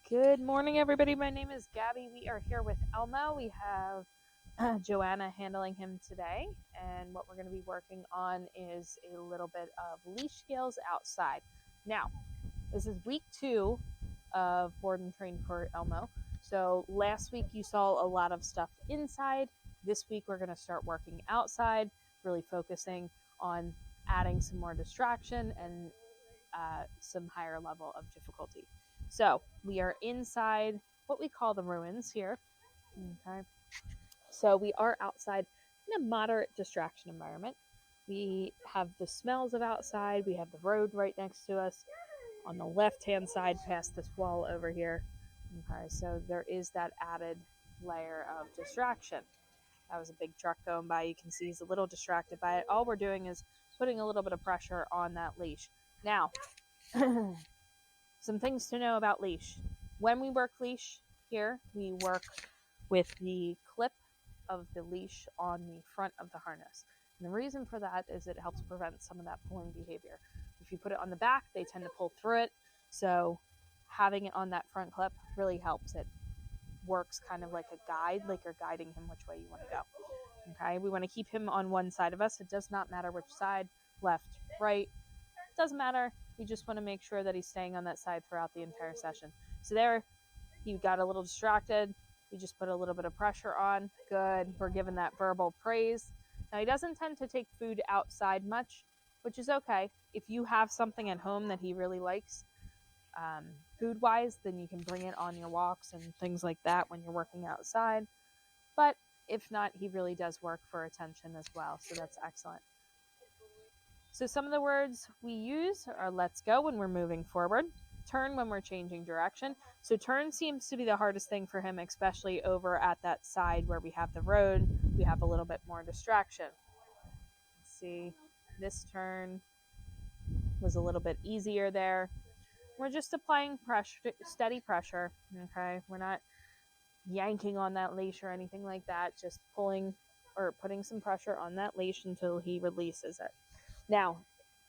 Good morning, everybody. My name is Gabby. We are here with Elmo. We have Joanna handling him today, and what we're going to be working on is a little bit of leash skills outside. Now, this is week 2 of board and train for Elmo. So last week you saw a lot of stuff inside. This week we're going to start working outside, really focusing on adding some more distraction and some higher level of difficulty. So we are inside what we call the ruins here. Okay. So we are outside in a moderate distraction environment. We have the smells of outside. We have the road right next to us. On the left-hand side, past this wall over here. Okay, so there is that added layer of distraction. That was a big truck going by. You can see he's a little distracted by it. All we're doing is putting a little bit of pressure on that leash. Now, some things to know about leash. When we work leash here, we work with the clip of the leash on the front of the harness. And the reason for that is it helps prevent some of that pulling behavior. If you put it on the back, they tend to pull through it. So having it on that front clip really helps. It works kind of like a guide, like you're guiding him which way you want to go. Okay, we want to keep him on one side of us. It does not matter which side, left, right. Doesn't matter. We just want to make sure that he's staying on that side throughout the entire session. So there, he got a little distracted. We just put a little bit of pressure on. Good. We're giving that verbal praise. Now, he doesn't tend to take food outside much, which is okay. If you have something at home that he really likes, food-wise, then you can bring it on your walks and things like that when you're working outside. But if not, he really does work for attention as well, so that's excellent. So some of the words we use are let's go when we're moving forward, turn when we're changing direction. So turn seems to be the hardest thing for him, especially over at that side where we have the road. We have a little bit more distraction. Let's see, this turn was a little bit easier there. We're just applying pressure, steady pressure, okay? We're not yanking on that leash or anything like that, just pulling or putting some pressure on that leash until he releases it. Now,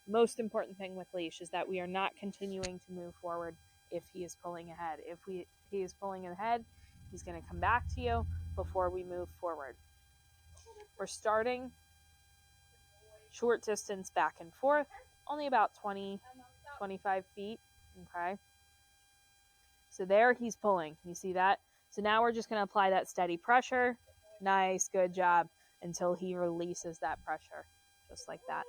most important thing with leash is that we are not continuing to move forward if he is pulling ahead. If he is pulling ahead, he's going to come back to you before we move forward. We're starting short distance back and forth, only about 20, 25 feet, okay? So there he's pulling. You see that? So now we're just going to apply that steady pressure. Nice, good job, until he releases that pressure, just like that.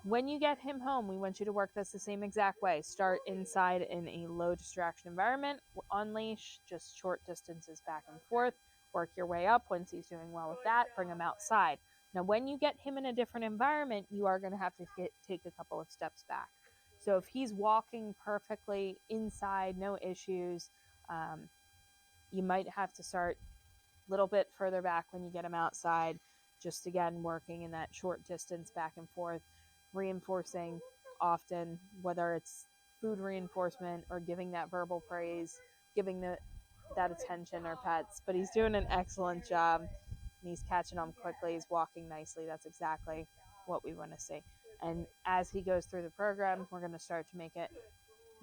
When you get him home, we want you to work this the same exact way. Start inside in a low distraction environment, on leash, just short distances back and forth. Work your way up. Once he's doing well with that, bring him outside. Now, when you get him in a different environment, you are going to have to take a couple of steps back. So if he's walking perfectly inside, no issues, you might have to start a little bit further back when you get him outside, just again, working in that short distance back and forth, reinforcing often, whether it's food reinforcement or giving that verbal praise, giving that attention or pets. But he's doing an excellent job. And he's catching them quickly. He's walking nicely. That's exactly what we want to see. And as he goes through the program, we're going to start to make it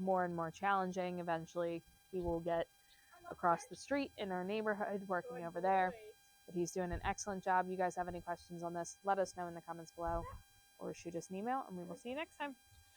more and more challenging. Eventually, he will get across the street in our neighborhood, working over there. But he's doing an excellent job. You guys have any questions on this, let us know in the comments below or shoot us an email, and we will see you next time.